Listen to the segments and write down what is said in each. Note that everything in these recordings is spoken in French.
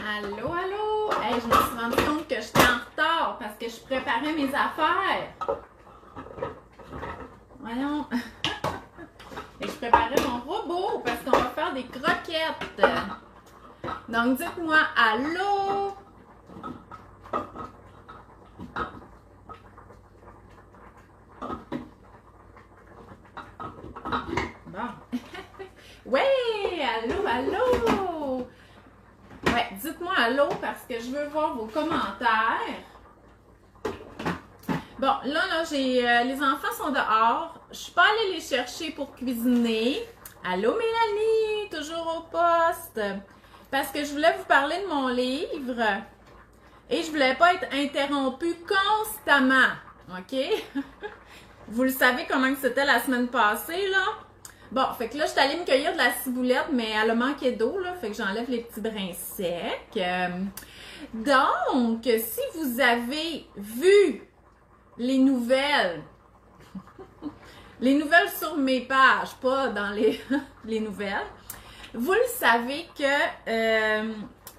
Allô, allô! Hey, je me suis rendu compte que j'étais en retard parce que je préparais mes affaires. Voyons. Et je préparais mon robot parce qu'on va faire des croquettes. Donc, dites-moi allô! Bon. Ouais! Allô, allô! Ouais, dites-moi allô parce que je veux voir vos commentaires. Bon, là, les enfants sont dehors. Je suis pas allée les chercher pour cuisiner. Allô, Mélanie, toujours au poste. Parce que je voulais vous parler de mon livre. Et je voulais pas être interrompue constamment. OK? Vous le savez comment c'était la semaine passée, là? Bon, fait que là, je suis allée me cueillir de la ciboulette, mais elle a manqué d'eau, là. Fait que j'enlève les petits brins secs. Donc, si vous avez vu les nouvelles sur mes pages, pas dans les nouvelles, vous le savez que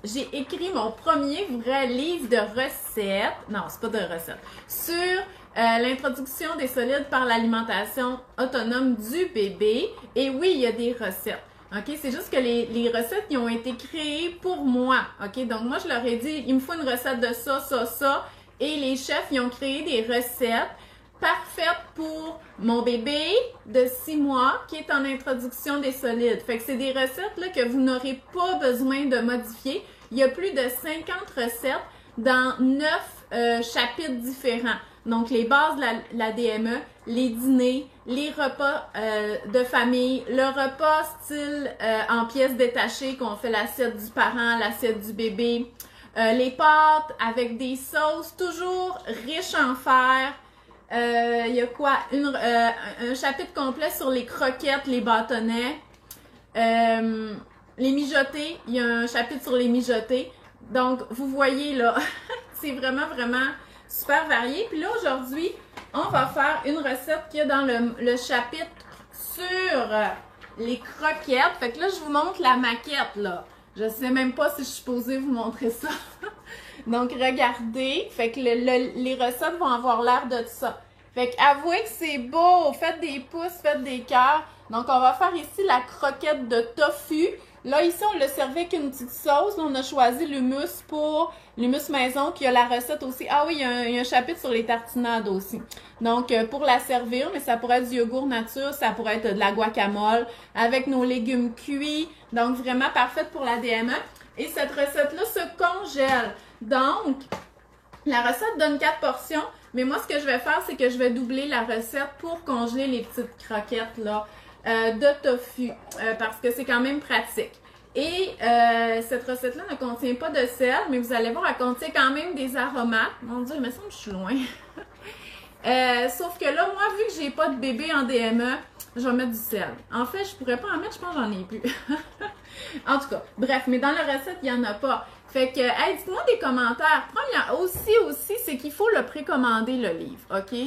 j'ai écrit mon premier vrai livre de recettes. Non, c'est pas de recettes. Sur l'introduction des solides par l'alimentation autonome du bébé. Et oui, il y a des recettes. OK? C'est juste que les recettes, ils ont été créées pour moi. OK? Donc, moi, je leur ai dit, il me faut une recette de ça, ça, ça. Et les chefs, ils ont créé des recettes parfaites pour mon bébé de 6 mois qui est en introduction des solides. Fait que c'est des recettes là, que vous n'aurez pas besoin de modifier. Il y a plus de 50 recettes dans 9 chapitres différents. Donc, les bases de la DME, les dîners, les repas de famille, le repas style en pièces détachées qu'on fait l'assiette du parent, l'assiette du bébé, les pâtes avec des sauces toujours riches en fer. Il y a quoi? Un chapitre complet sur les croquettes, les bâtonnets. Les mijotés, il y a un chapitre sur les mijotés. Donc, vous voyez là, c'est vraiment super varié. Puis là, aujourd'hui, on va faire une recette qu'il y a dans le chapitre sur les croquettes. Fait que là, je vous montre la maquette, là. Je sais même pas si je suis supposée vous montrer ça. Donc, regardez. Fait que les recettes vont avoir l'air de ça. Fait que avouez que c'est beau. Faites des pouces, faites des cœurs. Donc, on va faire ici la croquette de tofu. Là, ici, on l'a servi avec une petite sauce. Là, on a choisi l'hummus pour l'hummus maison, qui a la recette aussi. Ah oui, il y a un chapitre sur les tartinades aussi. Donc, pour la servir, mais ça pourrait être du yogourt nature, ça pourrait être de la guacamole avec nos légumes cuits. Donc, vraiment parfaite pour la DME. Et cette recette-là se congèle. Donc, la recette donne 4 portions. Mais moi, ce que je vais faire, c'est que je vais doubler la recette pour congeler les petites croquettes là, de tofu. Parce que c'est quand même pratique. Et cette recette-là ne contient pas de sel, mais vous allez voir, elle contient quand même des aromates. Mon Dieu, il me semble que je suis loin. Sauf que là, moi, vu que j'ai pas de bébé en DME, je vais mettre du sel. En fait, je pourrais pas en mettre, je pense que j'en ai plus. En tout cas, bref, mais dans la recette, il n'y en a pas. Fait que, hey, dites-moi des commentaires. Première, aussi, c'est qu'il faut le précommander, le livre, OK?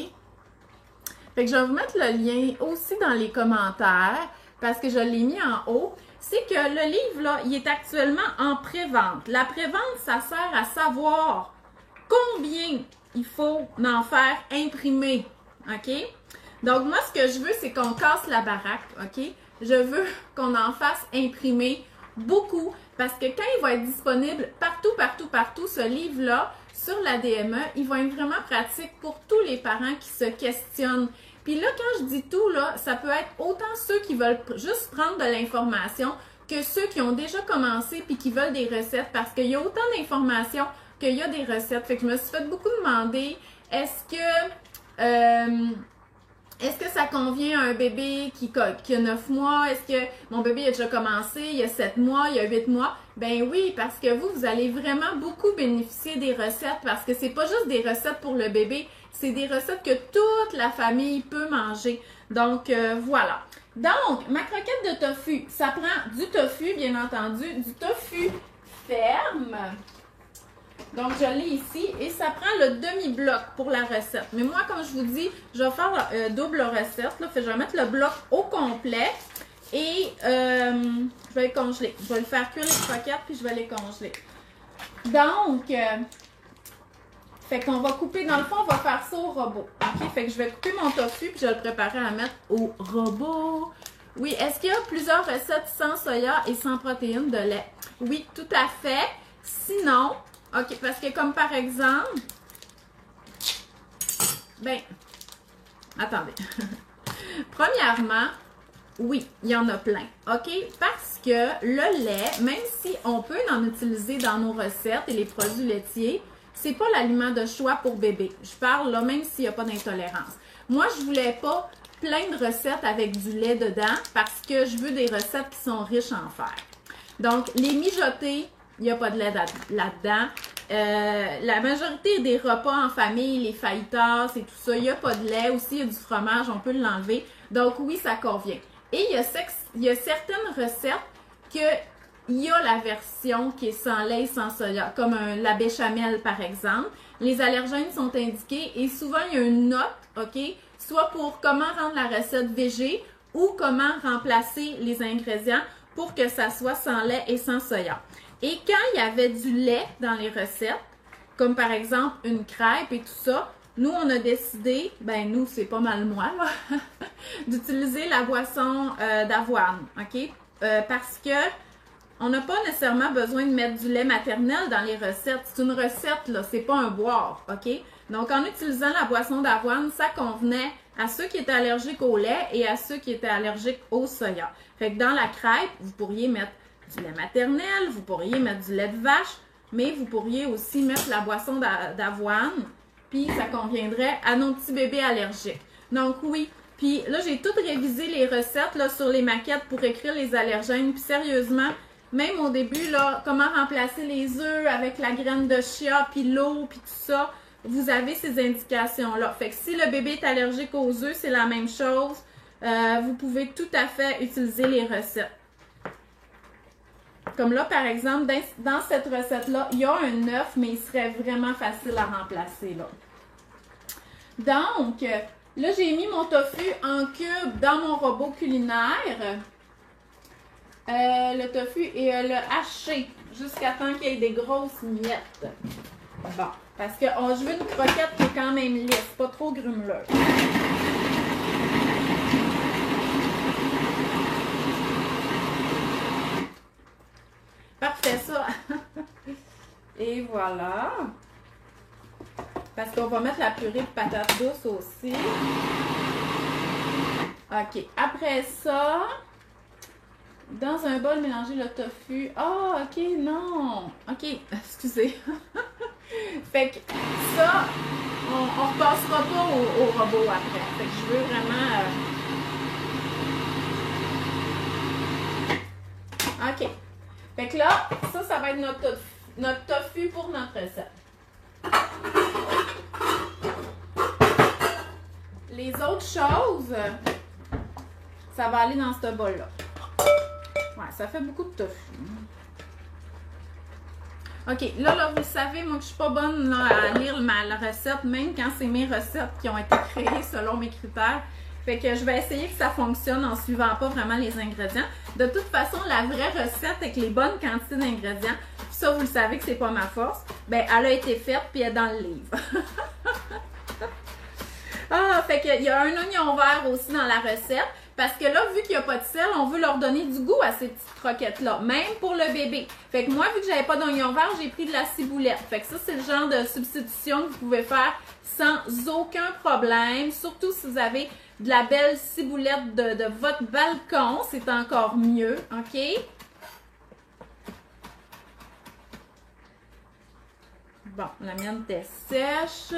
Fait que je vais vous mettre le lien aussi dans les commentaires, parce que je l'ai mis en haut. C'est que le livre, là, il est actuellement en pré-vente. La pré-vente, ça sert à savoir combien il faut en faire imprimer, OK? Donc, moi, ce que je veux, c'est qu'on casse la baraque, OK? Je veux qu'on en fasse imprimer beaucoup parce que quand il va être disponible partout, ce livre-là, sur la DME, il va être vraiment pratique pour tous les parents qui se questionnent. Puis là, quand je dis tout, là, ça peut être autant ceux qui veulent juste prendre de l'information que ceux qui ont déjà commencé puis qui veulent des recettes parce qu'il y a autant d'informations qu'il y a des recettes. Fait que je me suis fait beaucoup demander, est-ce que ça convient à un bébé qui a 9 mois? Est-ce que mon bébé a déjà commencé? Il y a 7 mois, il y a 8 mois? Ben oui, parce que vous allez vraiment beaucoup bénéficier des recettes parce que c'est pas juste des recettes pour le bébé, c'est des recettes que toute la famille peut manger. Donc, voilà. Donc, ma croquette de tofu, ça prend du tofu, bien entendu, du tofu ferme. Donc, je l'ai ici et ça prend le demi-bloc pour la recette. Mais moi, comme je vous dis, je vais faire double recette. Là. Fait, je vais mettre le bloc au complet et je vais le congeler. Je vais le faire cuire les croquettes puis je vais les congeler. Donc, fait qu'on va couper, dans le fond, on va faire ça au robot. OK? Fait que je vais couper mon tofu puis je vais le préparer à mettre au robot. Oui, est-ce qu'il y a plusieurs recettes sans soya et sans protéines de lait? Oui, tout à fait. Sinon, OK, parce que comme par exemple, ben, attendez. Premièrement, oui, il y en a plein, OK? Parce que le lait, même si on peut en utiliser dans nos recettes et les produits laitiers, c'est pas l'aliment de choix pour bébé. Je parle là, même s'il n'y a pas d'intolérance. Moi, je voulais pas plein de recettes avec du lait dedans parce que je veux des recettes qui sont riches en fer. Donc, les mijotés, il n'y a pas de lait là-dedans. La majorité des repas en famille, les fajitas et tout ça, il n'y a pas de lait. Aussi, il y a du fromage, on peut l'enlever. Donc, oui, ça convient. Et il y a certaines recettes que il y a la version qui est sans lait et sans soya, comme la béchamel par exemple. Les allergènes sont indiqués et souvent il y a une note, OK, soit pour comment rendre la recette végé ou comment remplacer les ingrédients pour que ça soit sans lait et sans soya. Et quand il y avait du lait dans les recettes, comme par exemple une crêpe et tout ça, nous, on a décidé, ben nous, c'est pas mal moi, là, d'utiliser la boisson d'avoine, OK? Parce que on n'a pas nécessairement besoin de mettre du lait maternel dans les recettes. C'est une recette, là, c'est pas un boire, OK? Donc, en utilisant la boisson d'avoine, ça convenait à ceux qui étaient allergiques au lait et à ceux qui étaient allergiques au soya. Fait que dans la crêpe, vous pourriez mettre du lait maternel, vous pourriez mettre du lait de vache, mais vous pourriez aussi mettre la boisson d'avoine, puis ça conviendrait à nos petits bébés allergiques. Donc, oui. Puis là, j'ai tout révisé les recettes là, sur les maquettes pour écrire les allergènes. Puis sérieusement, même au début, là, comment remplacer les œufs avec la graine de chia, puis l'eau, puis tout ça, vous avez ces indications-là. Fait que si le bébé est allergique aux œufs, c'est la même chose. Vous pouvez tout à fait utiliser les recettes. Comme là, par exemple, dans cette recette-là, il y a un œuf, mais il serait vraiment facile à remplacer, là. Donc, là, j'ai mis mon tofu en cube dans mon robot culinaire. Le tofu et le haché jusqu'à temps qu'il y ait des grosses miettes. Bon, parce que je veux une croquette qui est quand même lisse, pas trop grumeleuse. Parfait, ça. Et voilà. Parce qu'on va mettre la purée de patates douces aussi. OK. Après ça, dans un bol, mélanger le tofu. Ah, OK, non. OK, excusez. Fait que ça, on ne repassera pas au robot après. Fait que je veux vraiment... OK. Fait que là, ça va être notre tofu pour notre recette. Les autres choses, ça va aller dans ce bol-là. Ouais, ça fait beaucoup de tofu. OK, là, vous savez, moi, que je suis pas bonne là, à lire la recette, même quand c'est mes recettes qui ont été créées selon mes critères. Fait que je vais essayer que ça fonctionne en suivant pas vraiment les ingrédients. De toute façon, la vraie recette avec les bonnes quantités d'ingrédients, ça, vous le savez que c'est pas ma force, ben elle a été faite puis elle est dans le livre. Ah, fait qu'il y a un oignon vert aussi dans la recette. Parce que là, vu qu'il n'y a pas de sel, on veut leur donner du goût à ces petites croquettes-là, même pour le bébé. Fait que moi, vu que j'avais pas d'oignon vert, j'ai pris de la ciboulette. Fait que ça, c'est le genre de substitution que vous pouvez faire sans aucun problème. Surtout si vous avez de la belle ciboulette de votre balcon, c'est encore mieux, OK? Bon, la mienne était sèche.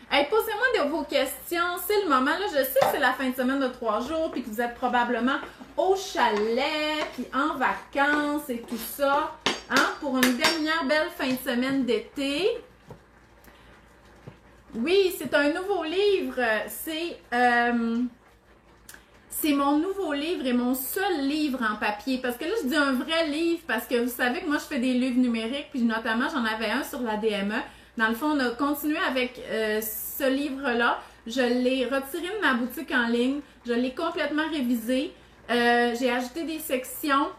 Hey, posez-moi de vos questions. C'est le moment. Là, je sais que c'est la fin de semaine de 3 jours, puis que vous êtes probablement au chalet, puis en vacances et tout ça. Hein, pour une dernière belle fin de semaine d'été. Oui, c'est un nouveau livre. C'est mon nouveau livre et mon seul livre en papier. Parce que là, je dis un vrai livre parce que vous savez que moi, je fais des livres numériques, puis notamment, j'en avais un sur la DME. Dans le fond, on a continué avec ce livre-là. Je l'ai retiré de ma boutique en ligne. Je l'ai complètement révisé. J'ai ajouté des sections.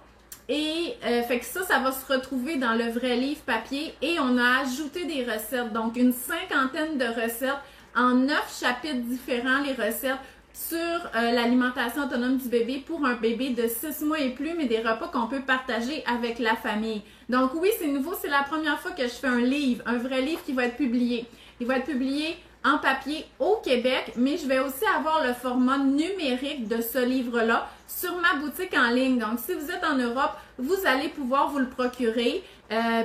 Et fait que ça va se retrouver dans le vrai livre papier. Et on a ajouté des recettes, donc une 50aine de recettes en 9 chapitres différents, les recettes sur l'alimentation autonome du bébé pour un bébé de 6 mois et plus, mais des repas qu'on peut partager avec la famille. Donc oui, c'est nouveau, c'est la première fois que je fais un livre, un vrai livre qui va être publié. Il va être publié en papier au Québec, mais je vais aussi avoir le format numérique de ce livre-là sur ma boutique en ligne. Donc, si vous êtes en Europe, vous allez pouvoir vous le procurer,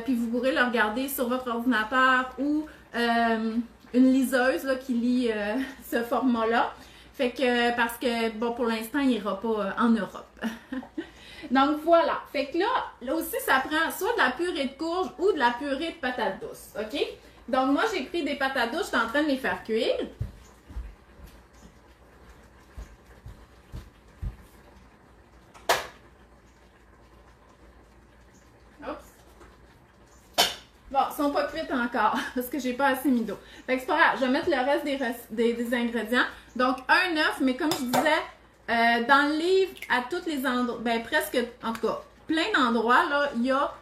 puis vous pourrez le regarder sur votre ordinateur ou une liseuse là, qui lit ce format-là. Fait que, parce que, bon, pour l'instant, il n'ira pas en Europe. Donc, voilà. Fait que là aussi, ça prend soit de la purée de courge ou de la purée de patates douces, OK? Donc, moi, j'ai pris des patates douces, je suis en train de les faire cuire. Oups. Bon, ils sont pas cuites encore, parce que j'ai pas assez mis d'eau. Fait que c'est pas grave, je vais mettre le reste des ingrédients. Donc, un œuf, mais comme je disais, dans le livre, à tous les endroits, ben presque, en tout cas, plein d'endroits, là, il y a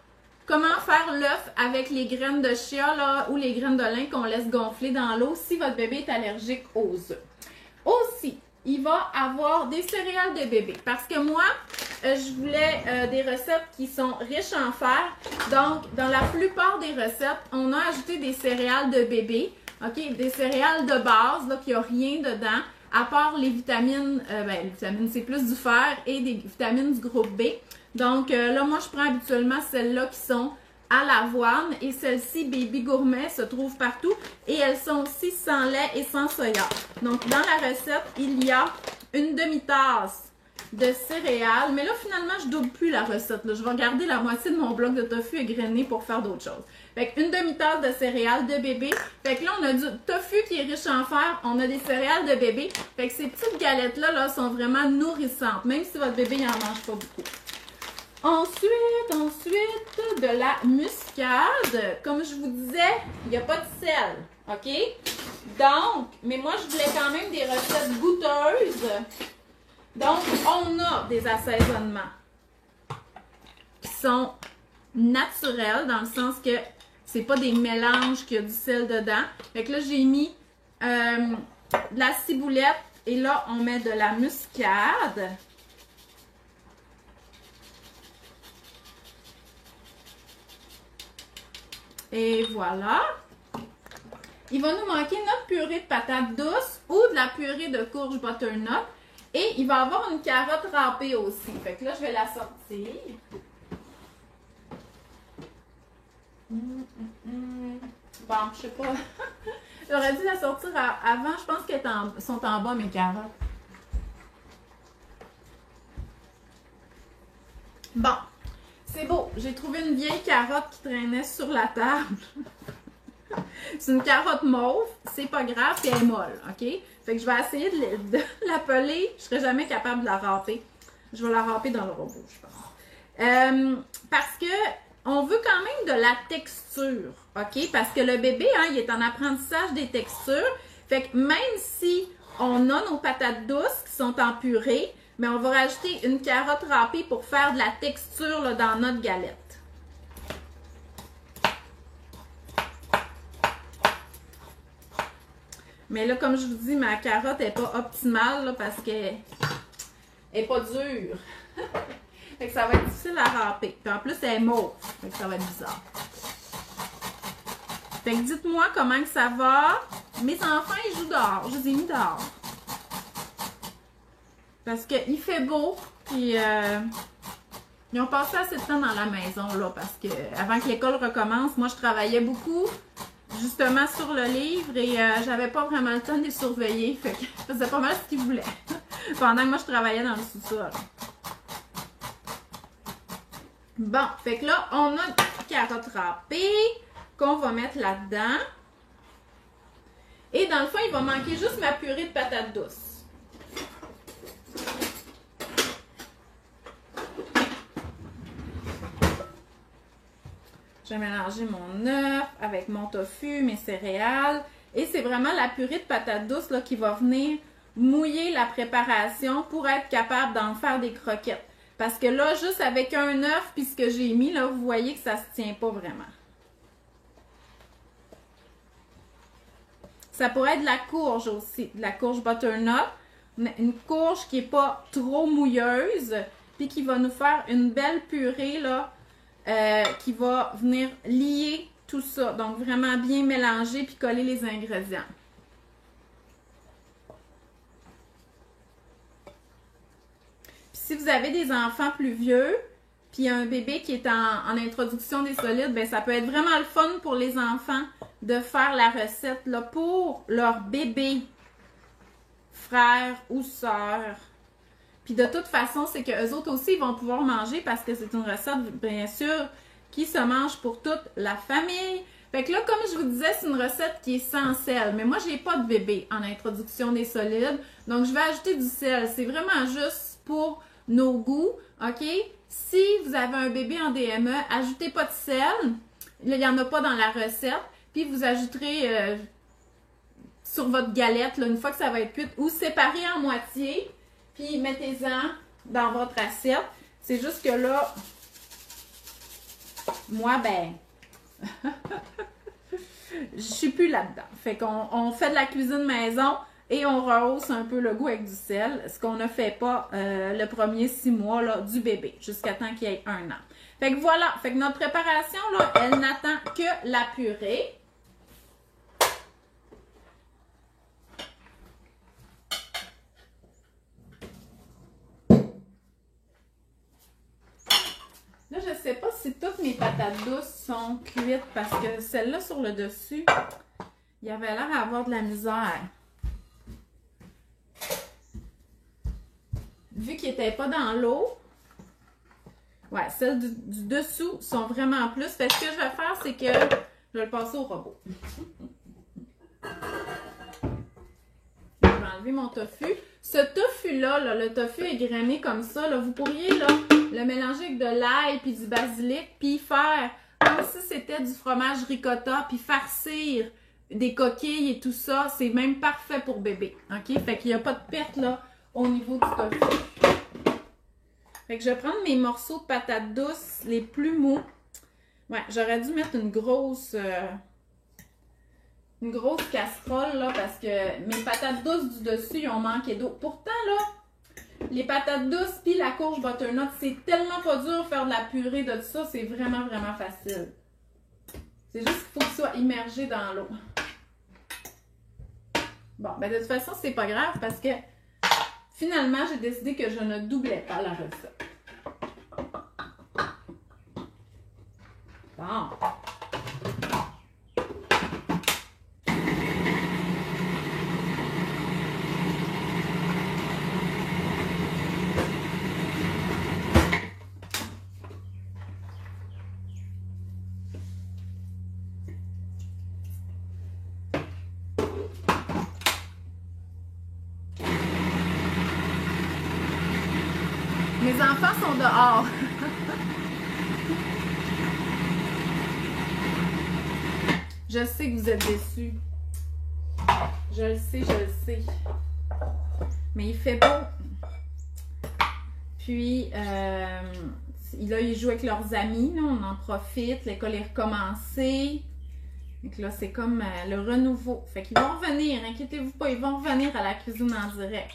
comment faire l'œuf avec les graines de chia là, ou les graines de lin qu'on laisse gonfler dans l'eau si votre bébé est allergique aux œufs. Aussi, il va avoir des céréales de bébé parce que moi, je voulais des recettes qui sont riches en fer. Donc, dans la plupart des recettes, on a ajouté des céréales de bébé, ok, des céréales de base, là, qu'il n'y a rien dedans, à part les vitamines, les vitamines, c'est plus du fer et des vitamines du groupe B. Donc, là, moi, je prends habituellement celles-là qui sont à l'avoine et celles-ci, Baby Gourmet, se trouvent partout et elles sont aussi sans lait et sans soya. Donc, dans la recette, il y a une demi-tasse de céréales. Mais là, finalement, je double plus la recette, là. Je vais garder la moitié de mon bloc de tofu égrené pour faire d'autres choses. Fait qu'une demi-tasse de céréales de bébé. Fait que là, on a du tofu qui est riche en fer. On a des céréales de bébé. Fait que ces petites galettes-là là, sont vraiment nourrissantes, même si votre bébé n'en mange pas beaucoup. Ensuite, de la muscade. Comme je vous disais, il n'y a pas de sel, OK? Donc, mais moi, je voulais quand même des recettes goûteuses. Donc, on a des assaisonnements qui sont naturels, dans le sens que c'est pas des mélanges qui a du sel dedans. Fait que là, j'ai mis de la ciboulette et là, on met de la muscade. Et voilà. Il va nous manquer notre purée de patates douces ou de la purée de courge butternut. Et il va avoir une carotte râpée aussi. Fait que là, je vais la sortir. Bon, je sais pas. J'aurais dû la sortir avant. Je pense qu'elles sont en bas, mes carottes. Bon. C'est beau, j'ai trouvé une vieille carotte qui traînait sur la table. C'est une carotte mauve, c'est pas grave, puis elle est molle, OK? Fait que je vais essayer de la peler, je serai jamais capable de la râper. Je vais la râper dans le robot, je pense. Parce que on veut quand même de la texture, OK? Parce que le bébé, hein, il est en apprentissage des textures. Fait que même si on a nos patates douces qui sont en purée, mais on va rajouter une carotte râpée pour faire de la texture là, dans notre galette. Mais là, comme je vous dis, ma carotte n'est pas optimale là, parce qu'elle n'est pas dure. Fait que ça va être difficile à râper. Puis en plus, elle est mauve. Fait que ça va être bizarre. Fait que dites-moi comment que ça va. Mes enfants, ils jouent dehors. Je les ai mis dehors. Parce qu'il fait beau, puis ils ont passé assez de temps dans la maison, là, parce que avant que l'école recommence, moi, je travaillais beaucoup, justement, sur le livre, et j'avais pas vraiment le temps de les surveiller, fait que je faisais pas mal ce qu'ils voulaient, pendant que moi, je travaillais dans le sous-sol. Bon, fait que là, on a une carotte râpée qu'on va mettre là-dedans. Et dans le fond, il va manquer juste ma purée de patates douces. Je vais mélanger mon œuf avec mon tofu, mes céréales. Et c'est vraiment la purée de patates douces là, qui va venir mouiller la préparation pour être capable d'en faire des croquettes. Parce que là, juste avec un œuf puis ce que j'ai mis, là, vous voyez que ça se tient pas vraiment. Ça pourrait être de la courge aussi, de la courge butternut. Une courge qui n'est pas trop mouilleuse, puis qui va nous faire une belle purée, là, qui va venir lier tout ça. Donc, vraiment bien mélanger puis coller les ingrédients. Puis si vous avez des enfants plus vieux, puis un bébé qui est en introduction des solides, bien, ça peut être vraiment le fun pour les enfants de faire la recette là, pour leur bébé, frère ou sœur. Puis de toute façon, c'est qu'eux autres aussi, ils vont pouvoir manger parce que c'est une recette, bien sûr, qui se mange pour toute la famille. Fait que là, comme je vous disais, c'est une recette qui est sans sel. Mais moi, j'ai pas de bébé en introduction des solides. Donc, je vais ajouter du sel. C'est vraiment juste pour nos goûts, OK? Si vous avez un bébé en DME, ajoutez pas de sel. Là, il n'y en a pas dans la recette. Puis, vous ajouterez sur votre galette, là, une fois que ça va être cuit, ou séparez en moitié. Puis, mettez-en dans votre assiette. C'est juste que là, moi, ben, je suis plus là-dedans. Fait qu'on fait de la cuisine maison et on rehausse un peu le goût avec du sel, ce qu'on ne fait pas le premier 6 mois là, du bébé, jusqu'à temps qu'il y ait 1 an. Fait que voilà, fait que notre préparation, là, elle n'attend que la purée. Là, je ne sais pas si toutes mes patates douces sont cuites parce que celle-là sur le dessus, il y avait l'air d'avoir de la misère. Vu qu'il n'était pas dans l'eau, ouais, celles du dessous sont vraiment plus. Fait que ce que je vais faire, c'est que je vais le passer au robot. Je vais enlever mon tofu. Ce tofu-là, là, le tofu égrené comme ça, là, vous pourriez là, le mélanger avec de l'ail puis du basilic, puis faire comme si c'était du fromage ricotta, puis farcir des coquilles et tout ça. C'est même parfait pour bébé. OK? Fait qu'il n'y a pas de perte là au niveau du tofu. Fait que je vais prendre mes morceaux de patates douces les plus mous. Ouais, j'aurais dû mettre une grosse casserole, là, parce que mes patates douces du dessus, ils ont manqué d'eau. Pourtant, là, les patates douces puis la courge butternut, c'est tellement pas dur de faire de la purée de tout ça. C'est vraiment, vraiment facile. C'est juste qu'il faut que soit immergé dans l'eau. Bon, ben de toute façon, c'est pas grave parce que finalement, j'ai décidé que je ne doublais pas la recette. Bon. Mes enfants sont dehors. Je sais que vous êtes déçus. Je le sais, je le sais. Mais il fait beau. Puis, là, ils jouent avec leurs amis. Là, on en profite. L'école est recommencée. Donc là, c'est comme le renouveau. Fait qu'ils vont revenir. Inquiétez-vous pas, ils vont revenir à la cuisine en direct.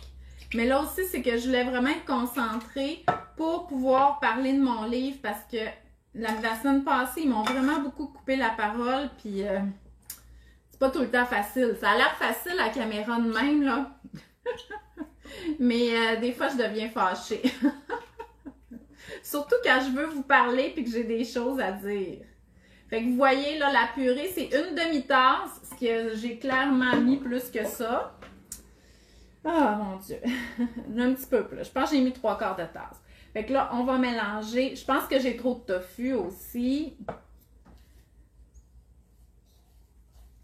Mais là aussi, c'est que je voulais vraiment être concentrée pour pouvoir parler de mon livre parce que la semaine passée, ils m'ont vraiment beaucoup coupé la parole, puis c'est pas tout le temps facile. Ça a l'air facile à la caméra de même, là. Mais des fois, je deviens fâchée. Surtout quand je veux vous parler puis que j'ai des choses à dire. Fait que vous voyez, là, la purée, c'est une demi-tasse, ce que j'ai clairement mis plus que ça. Ah, mon Dieu. Un petit peu plus. Je pense que j'ai mis 3/4 de tasse. Fait que là, on va mélanger. Je pense que j'ai trop de tofu aussi.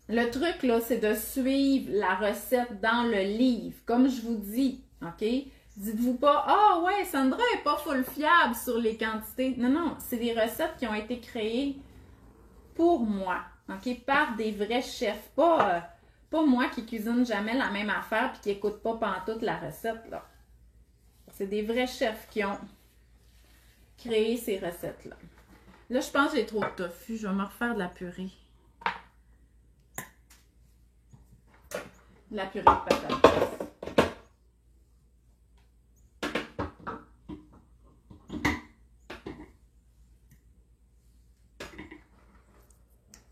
Le truc, là, c'est de suivre la recette dans le livre. Comme je vous dis, OK? Dites-vous pas, ah ouais, Sandra est pas full fiable sur les quantités. Non, non, c'est des recettes qui ont été créées pour moi, OK? Par des vrais chefs. Pas moi qui cuisine jamais la même affaire puis qui écoute pas pantoute la recette, là. C'est des vrais chefs qui ont créer ces recettes-là. Là, je pense que j'ai trop de tofu. Je vais me refaire de la purée. De la purée de patates.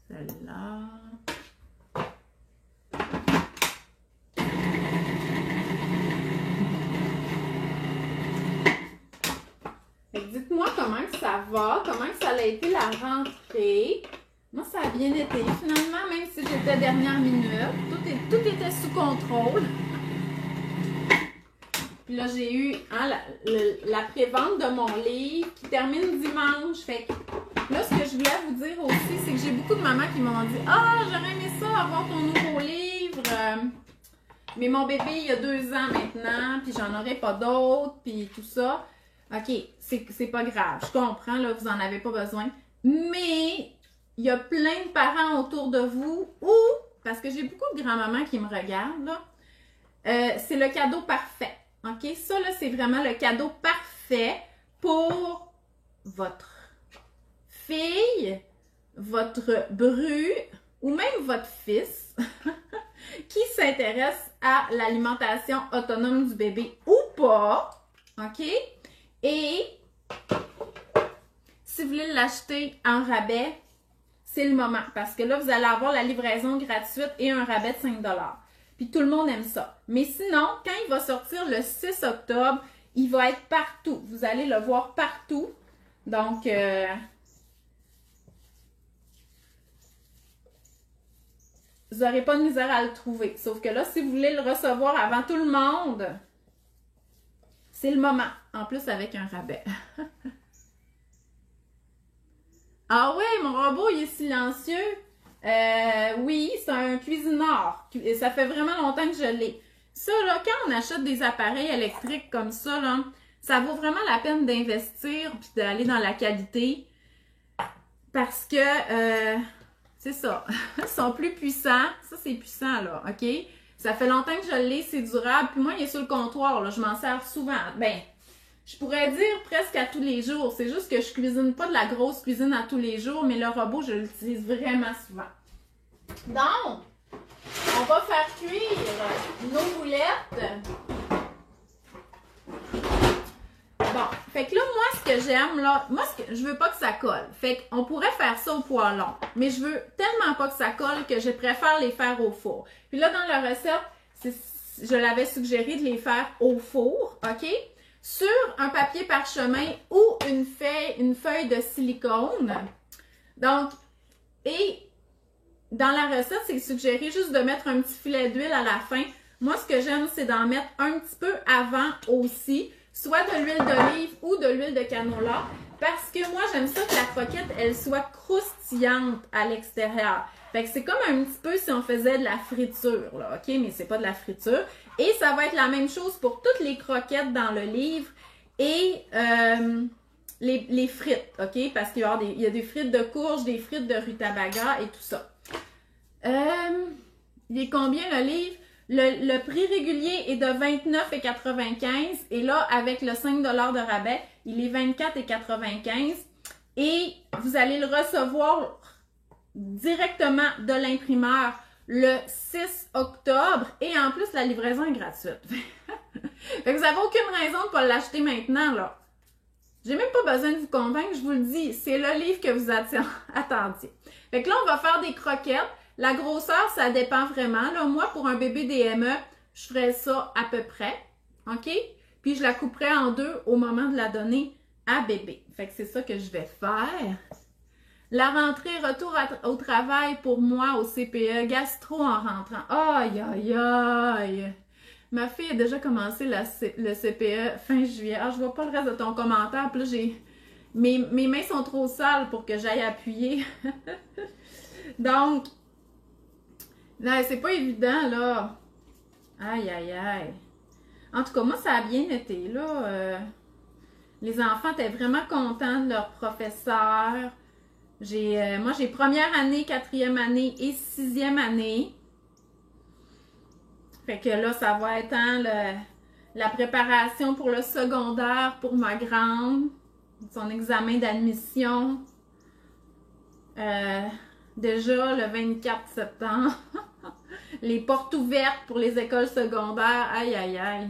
Celle-là. Dites-moi comment que ça va, comment que ça a été la rentrée. Moi, ça a bien été. Finalement, même si j'étais dernière minute, tout était sous contrôle. Puis là, j'ai eu hein, la pré-vente de mon livre qui termine dimanche. Fait que là, ce que je voulais vous dire aussi, c'est que j'ai beaucoup de mamans qui m'ont dit « Ah, j'aurais aimé ça, avoir ton nouveau livre. Mais mon bébé, il y a 2 ans maintenant, puis j'en aurai pas d'autres, puis tout ça. » OK, c'est pas grave. Je comprends, là, vous en avez pas besoin. Mais il y a plein de parents autour de vous ou, parce que j'ai beaucoup de grands-mamans qui me regardent, là, c'est le cadeau parfait. OK? Ça, là, c'est vraiment le cadeau parfait pour votre fille, votre bru ou même votre fils qui s'intéresse à l'alimentation autonome du bébé ou pas. OK? Et si vous voulez l'acheter en rabais, c'est le moment. Parce que là, vous allez avoir la livraison gratuite et un rabais de 5 $. Puis tout le monde aime ça. Mais sinon, quand il va sortir le 6 octobre, il va être partout. Vous allez le voir partout. Donc, vous n'aurez pas de misère à le trouver. Sauf que là, si vous voulez le recevoir avant tout le monde, c'est le moment. En plus, avec un rabais. Ah ouais, mon robot, il est silencieux. Oui, c'est un cuisineur. Et ça fait vraiment longtemps que je l'ai. Ça, là, quand on achète des appareils électriques comme ça, là, ça vaut vraiment la peine d'investir puis d'aller dans la qualité. Parce que, c'est ça. Ils sont plus puissants. Ça, c'est puissant, là, OK? Ça fait longtemps que je l'ai, c'est durable. Puis moi, il est sur le comptoir, là. Je m'en sers souvent. Ben, je pourrais dire presque à tous les jours. C'est juste que je cuisine pas de la grosse cuisine à tous les jours, mais le robot, je l'utilise vraiment souvent. Donc, on va faire cuire nos boulettes. Bon, fait que là, moi, ce que j'aime, là, je veux pas que ça colle. Fait qu'on pourrait faire ça au poêlon, mais je veux tellement pas que ça colle que je préfère les faire au four. Puis là, dans la recette, je l'avais suggéré de les faire au four, OK? Sur un papier parchemin ou une feuille de silicone. Donc, et dans la recette, c'est suggéré juste de mettre un petit filet d'huile à la fin. Moi, ce que j'aime, c'est d'en mettre un petit peu avant aussi, soit de l'huile d'olive ou de l'huile de canola, parce que moi, j'aime ça que la croquette, elle soit croustillante à l'extérieur. Fait que c'est comme un petit peu si on faisait de la friture, là, OK? Mais c'est pas de la friture. Et ça va être la même chose pour toutes les croquettes dans le livre et les frites, OK? Parce qu'il y a des frites de courge, des frites de rutabaga et tout ça. Il est combien le livre? Le prix régulier est de 29,95 et là, avec le 5 $ de rabais, il est 24,95 et vous allez le recevoir directement de l'imprimeur le 6 octobre et en plus, la livraison est gratuite. Fait que vous n'avez aucune raison de ne pas l'acheter maintenant, là. J'ai même pas besoin de vous convaincre, je vous le dis, c'est le livre que vous attendiez. Fait que là, on va faire des croquettes. La grosseur, ça dépend vraiment. Là, moi, pour un bébé DME, je ferais ça à peu près, OK? Puis, je la couperais en deux au moment de la donner à bébé. Fait que c'est ça que je vais faire. La rentrée, retour au travail pour moi au CPE, gastro en rentrant. Aïe, aïe, aïe! Ma fille a déjà commencé le CPE fin juillet. Ah, je vois pas le reste de ton commentaire. Puis là, mes mains sont trop sales pour que j'aille appuyer. Donc, là, c'est pas évident, là. Aïe, aïe, aïe. En tout cas, moi, ça a bien été, là. Les enfants étaient vraiment contents de leur professeur. Moi, j'ai première année, quatrième année et sixième année. Fait que là, ça va être la préparation pour le secondaire pour ma grande. son examen d'admission. Déjà le 24 septembre. Les portes ouvertes pour les écoles secondaires. Aïe, aïe, aïe.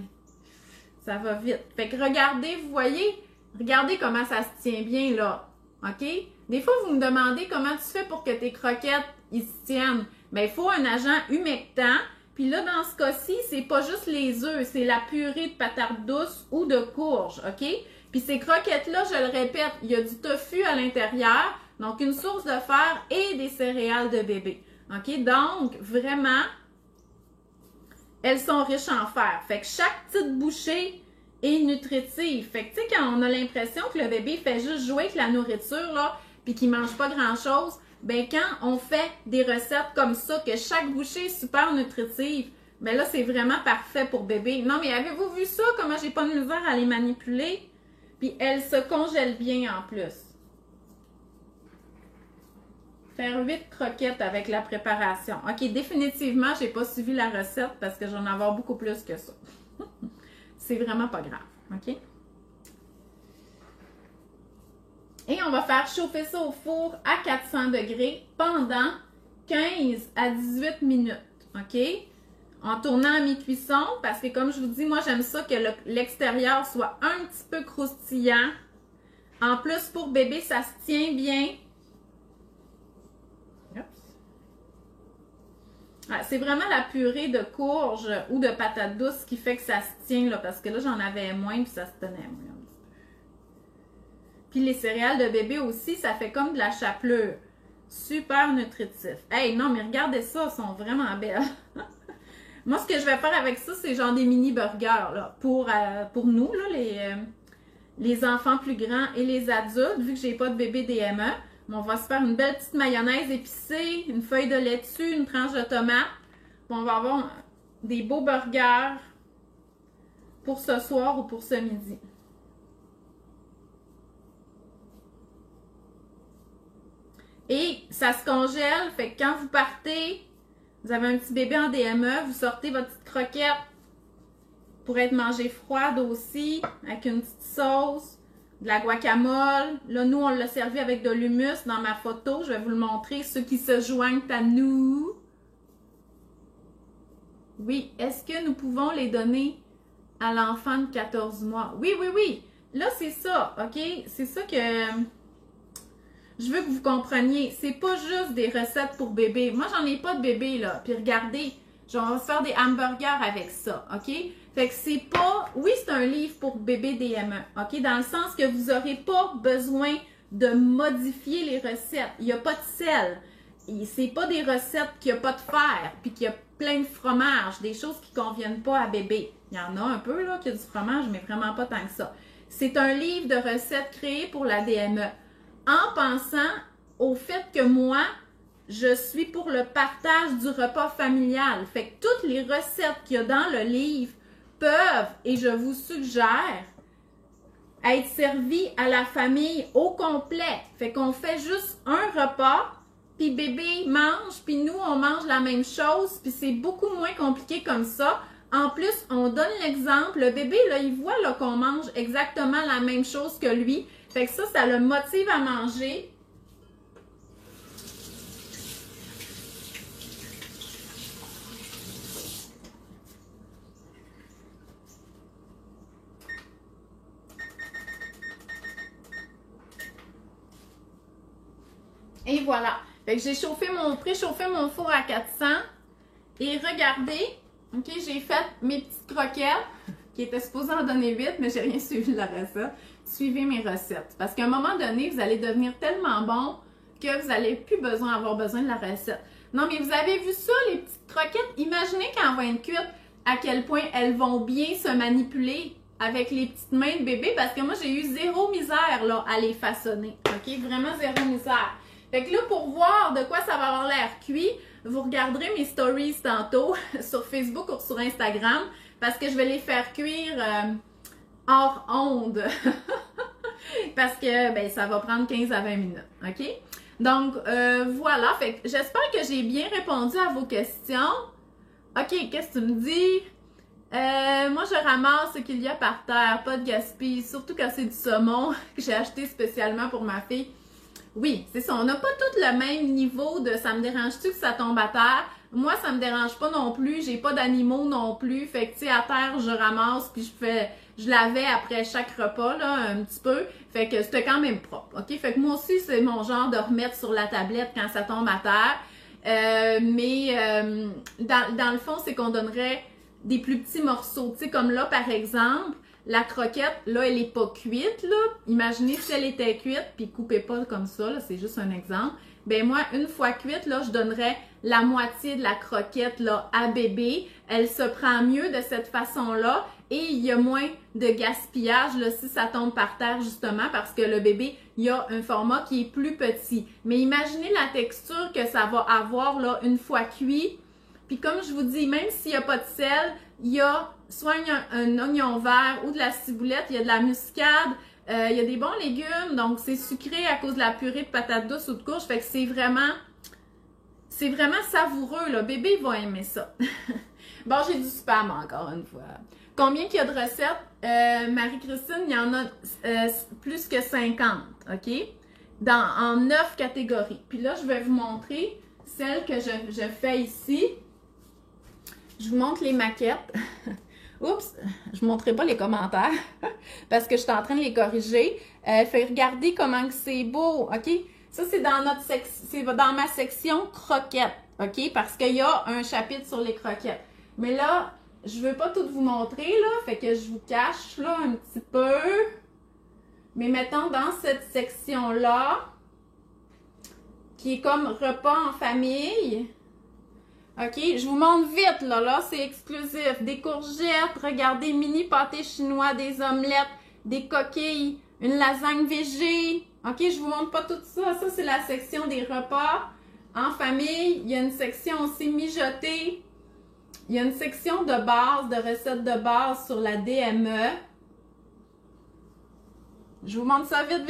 Ça va vite. Fait que regardez, vous voyez, regardez comment ça se tient bien, là. OK? Des fois, vous me demandez comment tu fais pour que tes croquettes, ils se tiennent. Bien, il faut un agent humectant. Puis là, dans ce cas-ci, c'est pas juste les œufs, c'est la purée de patates douces ou de courge, OK? Puis ces croquettes-là, je le répète, il y a du tofu à l'intérieur, donc une source de fer et des céréales de bébé. OK? Donc, vraiment, elles sont riches en fer. Fait que chaque petite bouchée est nutritive. Fait que, tu sais, quand on a l'impression que le bébé fait juste jouer avec la nourriture, là, puis qu'il mange pas grand-chose, ben quand on fait des recettes comme ça, que chaque bouchée est super nutritive, ben là, c'est vraiment parfait pour bébé. Non, mais avez-vous vu ça? Comment j'ai pas de misère à les manipuler? Puis elles se congèlent bien en plus. Faire 8 croquettes avec la préparation. OK, définitivement, j'ai pas suivi la recette parce que j'en ai avoir beaucoup plus que ça. C'est vraiment pas grave. OK? Et on va faire chauffer ça au four à 400 degrés pendant 15 à 18 minutes. OK? En tournant à mi-cuisson, parce que comme je vous dis, moi j'aime ça que l'extérieur soit un petit peu croustillant. En plus, pour bébé, ça se tient bien. C'est vraiment la purée de courge ou de patates douces qui fait que ça se tient, là, parce que là, j'en avais moins puis ça se tenait moins. Puis les céréales de bébé aussi, ça fait comme de la chapelure. Super nutritif. Hey, non, mais regardez ça, elles sont vraiment belles. Moi, ce que je vais faire avec ça, c'est genre des mini burgers, là, pour nous, là, les enfants plus grands et les adultes, vu que j'ai pas de bébé DME. On va se faire une belle petite mayonnaise épicée, une feuille de laitue, une tranche de tomate. Puis on va avoir des beaux burgers pour ce soir ou pour ce midi. Et ça se congèle, fait que quand vous partez, vous avez un petit bébé en DME, vous sortez votre petite croquette pour être mangée froide aussi, avec une petite sauce. De la guacamole. Là, nous, on l'a servi avec de l'humus dans ma photo. Je vais vous le montrer, ceux qui se joignent à nous. Oui, est-ce que nous pouvons les donner à l'enfant de 14 mois? Oui, oui, oui. Là, c'est ça, OK? C'est ça que je veux que vous compreniez. C'est pas juste des recettes pour bébé. Moi, j'en ai pas de bébé, là. Puis regardez, on va se faire des hamburgers avec ça, OK? Fait que c'est pas... Oui, c'est un livre pour bébé DME, OK? Dans le sens que vous n'aurez pas besoin de modifier les recettes. Il n'y a pas de sel. C'est pas des recettes qui a pas de fer, puis qu'il y a plein de fromage, des choses qui ne conviennent pas à bébé. Il y en a un peu, là, qui a du fromage, mais vraiment pas tant que ça. C'est un livre de recettes créé pour la DME. En pensant au fait que moi, je suis pour le partage du repas familial. Fait que toutes les recettes qu'il y a dans le livre peuvent, et je vous suggère, être servies à la famille au complet. Fait qu'on fait juste un repas, puis bébé mange, puis nous, on mange la même chose, puis c'est beaucoup moins compliqué comme ça. En plus, on donne l'exemple. Le bébé, là, il voit là, qu'on mange exactement la même chose que lui. Fait que ça le motive à manger. Et voilà. Fait que j'ai préchauffé mon four à 400. Et regardez, OK, j'ai fait mes petites croquettes qui étaient supposées en donner 8, mais j'ai rien suivi de la recette. Suivez mes recettes. Parce qu'à un moment donné, vous allez devenir tellement bon que vous n'allez plus avoir besoin de la recette. Non, mais vous avez vu ça, les petites croquettes? Imaginez quand elles vont être cuites, à quel point elles vont bien se manipuler avec les petites mains de bébé. Parce que moi, j'ai eu zéro misère là, à les façonner. OK? Vraiment zéro misère. Fait que là, pour voir de quoi ça va avoir l'air cuit, vous regarderez mes stories tantôt sur Facebook ou sur Instagram parce que je vais les faire cuire hors onde. Parce que ben, ça va prendre 15 à 20 minutes. OK? Donc, voilà. Fait que j'espère que j'ai bien répondu à vos questions. OK, qu'est-ce que tu me dis? Moi, je ramasse ce qu'il y a par terre, pas de gaspille, surtout quand c'est du saumon que j'ai acheté spécialement pour ma fille. Oui, c'est ça. On n'a pas tout le même niveau de ça me dérange-tu que ça tombe à terre? Moi, ça me dérange pas non plus. J'ai pas d'animaux non plus. Fait que, tu sais, à terre, je ramasse puis je lavais après chaque repas, là, un petit peu. Fait que c'était quand même propre, OK? Fait que moi aussi, c'est mon genre de remettre sur la tablette quand ça tombe à terre. Dans le fond, c'est qu'on donnerait des plus petits morceaux. Tu sais, comme là, par exemple, la croquette, là, elle est pas cuite, là. Imaginez si elle était cuite, puis coupez pas comme ça, là, c'est juste un exemple. Ben moi, une fois cuite, là, je donnerais la moitié de la croquette, là, à bébé. Elle se prend mieux de cette façon-là et il y a moins de gaspillage, là, si ça tombe par terre, justement, parce que le bébé, il y a un format qui est plus petit. Mais imaginez la texture que ça va avoir, là, une fois cuit. Puis comme je vous dis, même s'il n'y a pas de sel, il y a soit un oignon vert ou de la ciboulette, il y a de la muscade, il y a des bons légumes, donc c'est sucré à cause de la purée de patates douces ou de courge, fait que c'est vraiment savoureux, là. Bébé va aimer ça. Bon, j'ai du spam encore une fois. Combien qu'il y a de recettes? Marie-Christine, il y en a plus que 50, OK? En 9 catégories. Puis là, je vais vous montrer celle que je fais ici. Je vous montre les maquettes. Oups, je ne montrerai pas les commentaires parce que je suis en train de les corriger. Fait regarder comment c'est beau, OK? Ça, c'est dans ma section croquettes, OK? Parce qu'il y a un chapitre sur les croquettes. Mais là, je ne veux pas tout vous montrer, là. Fait que je vous cache, là, un petit peu. Mais mettons, dans cette section-là, qui est comme repas en famille... OK, je vous montre vite, là, c'est exclusif. Des courgettes, regardez, mini pâté chinois, des omelettes, des coquilles, une lasagne végé. OK, je vous montre pas tout ça. Ça, c'est la section des repas en famille. Il y a une section aussi mijotée. Il y a une section de base, de recettes de base sur la DME. Je vous montre ça vite.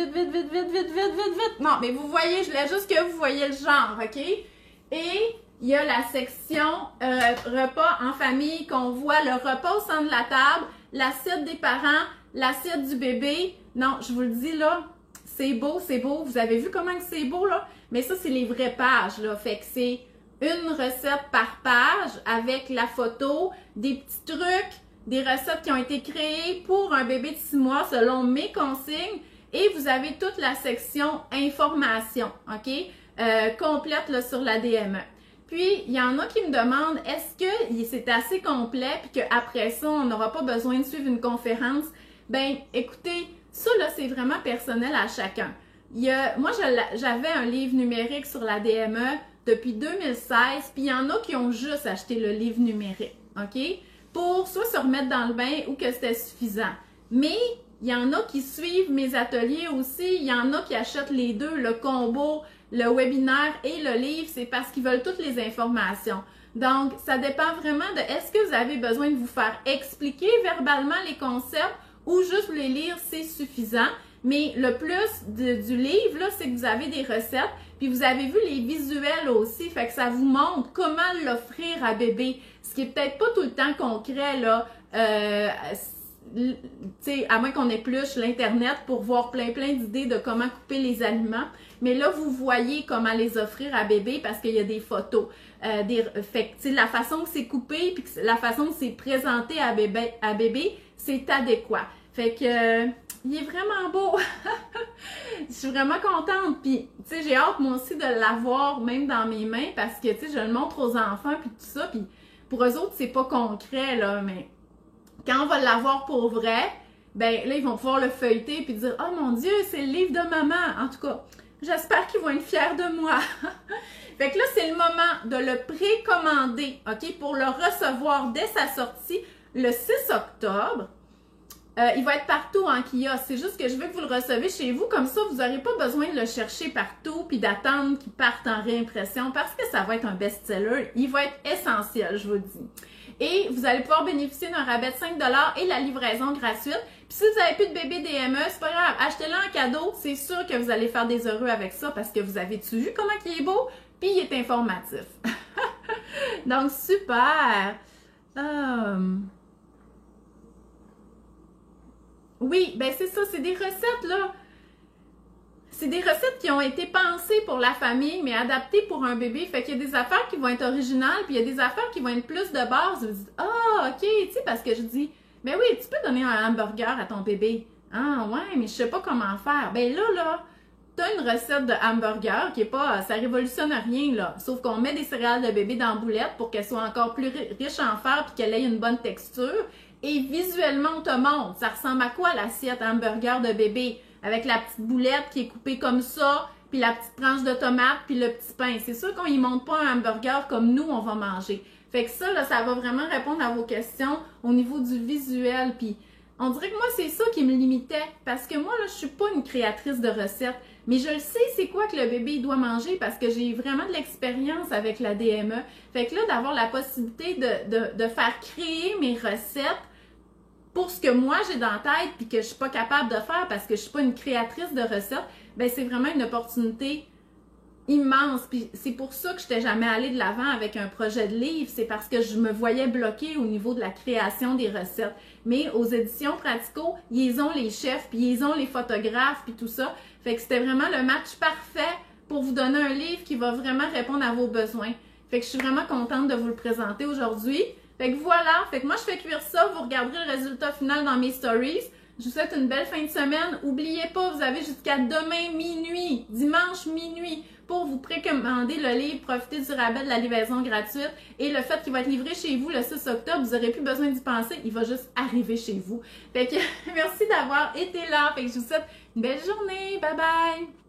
Non, mais vous voyez, je voulais juste que vous voyez le genre, OK? Et... il y a la section repas en famille qu'on voit le repas au centre de la table, l'assiette des parents, l'assiette du bébé. Non, je vous le dis là, c'est beau, c'est beau. Vous avez vu comment c'est beau là? Mais ça, c'est les vraies pages là. Fait que c'est une recette par page avec la photo, des petits trucs, des recettes qui ont été créées pour un bébé de 6 mois selon mes consignes. Et vous avez toute la section information, OK? Complète là, sur la DME. Puis, il y en a qui me demandent, est-ce que c'est assez complet puis qu'après ça, on n'aura pas besoin de suivre une conférence? Ben, écoutez, ça, là, c'est vraiment personnel à chacun. Moi, j'avais un livre numérique sur la DME depuis 2016, puis il y en a qui ont juste acheté le livre numérique, OK? Pour soit se remettre dans le bain ou que c'était suffisant. Mais, il y en a qui suivent mes ateliers aussi, il y en a qui achètent les deux, le combo, le webinaire et le livre, c'est parce qu'ils veulent toutes les informations. Donc, ça dépend vraiment de est-ce que vous avez besoin de vous faire expliquer verbalement les concepts ou juste les lire, c'est suffisant. Mais le plus du livre, là, c'est que vous avez des recettes, puis vous avez vu les visuels aussi, fait que ça vous montre comment l'offrir à bébé. Ce qui est peut-être pas tout le temps concret, là, tu sais, à moins qu'on épluche l'Internet pour voir plein d'idées de comment couper les aliments. Mais là, vous voyez comment les offrir à bébé parce qu'il y a des photos. Fait que, la façon que c'est coupé puis la façon que c'est présenté à bébé, c'est adéquat. Fait que, il est vraiment beau. Je suis vraiment contente. Puis, tu sais, j'ai hâte, moi aussi, de l'avoir même dans mes mains parce que, tu sais, je le montre aux enfants puis tout ça. Puis, pour eux autres, c'est pas concret, là, mais quand on va l'avoir pour vrai, ben là, ils vont pouvoir le feuilleter puis dire « Oh mon Dieu, c'est le livre de maman! » En tout cas, j'espère qu'ils vont être fiers de moi. Fait que là, c'est le moment de le précommander, OK, pour le recevoir dès sa sortie le 6 octobre. Il va être partout en kiosque. C'est juste que je veux que vous le recevez chez vous. Comme ça, vous n'aurez pas besoin de le chercher partout puis d'attendre qu'il parte en réimpression parce que ça va être un best-seller. Il va être essentiel, je vous le dis. Et vous allez pouvoir bénéficier d'un rabais de 5 $ et la livraison gratuite. Puis si vous n'avez plus de bébé DME, c'est pas grave. Achetez-le en cadeau. C'est sûr que vous allez faire des heureux avec ça parce que vous avez-tu vu comment il est beau? Puis il est informatif. Donc, super! Oui, ben c'est ça, c'est des recettes, là. C'est des recettes qui ont été pensées pour la famille, mais adaptées pour un bébé. Fait qu'il y a des affaires qui vont être originales, puis il y a des affaires qui vont être plus de base. Vous dites, ah, ok, tu sais, parce que je dis, ben oui, tu peux donner un hamburger à ton bébé. Ah, ouais, mais je sais pas comment faire. Ben là, t'as une recette de hamburger qui est pas, ça révolutionne rien, là. Sauf qu'on met des céréales de bébé dans la boulette pour qu'elles soient encore plus riches en fer puis qu'elle ait une bonne texture. Et visuellement, on te montre, ça ressemble à quoi l'assiette hamburger de bébé? Avec la petite boulette qui est coupée comme ça, puis la petite tranche de tomate, puis le petit pain. C'est sûr qu'on y montre pas un hamburger comme nous, on va manger. Fait que ça, là, ça va vraiment répondre à vos questions au niveau du visuel. Puis on dirait que moi, c'est ça qui me limitait. Parce que moi, là, je suis pas une créatrice de recettes. Mais je le sais, c'est quoi que le bébé doit manger parce que j'ai vraiment de l'expérience avec la DME. Fait que là, d'avoir la possibilité de faire créer mes recettes pour ce que moi j'ai dans la tête puis que je suis pas capable de faire parce que je suis pas une créatrice de recettes, ben c'est vraiment une opportunité immense. Puis c'est pour ça que je n'étais jamais allée de l'avant avec un projet de livre, c'est parce que je me voyais bloquée au niveau de la création des recettes. Mais aux éditions Pratico, ils ont les chefs, puis ils ont les photographes, puis tout ça. Fait que c'était vraiment le match parfait pour vous donner un livre qui va vraiment répondre à vos besoins. Fait que je suis vraiment contente de vous le présenter aujourd'hui. Fait que voilà, fait que moi je fais cuire ça, vous regarderez le résultat final dans mes stories. Je vous souhaite une belle fin de semaine. N'oubliez pas, vous avez jusqu'à demain minuit, dimanche minuit, pour vous précommander le livre Profitez du rabais de la livraison gratuite. Et le fait qu'il va être livré chez vous le 6 octobre, vous n'aurez plus besoin d'y penser, il va juste arriver chez vous. Fait que merci d'avoir été là. Fait que je vous souhaite une belle journée. Bye bye!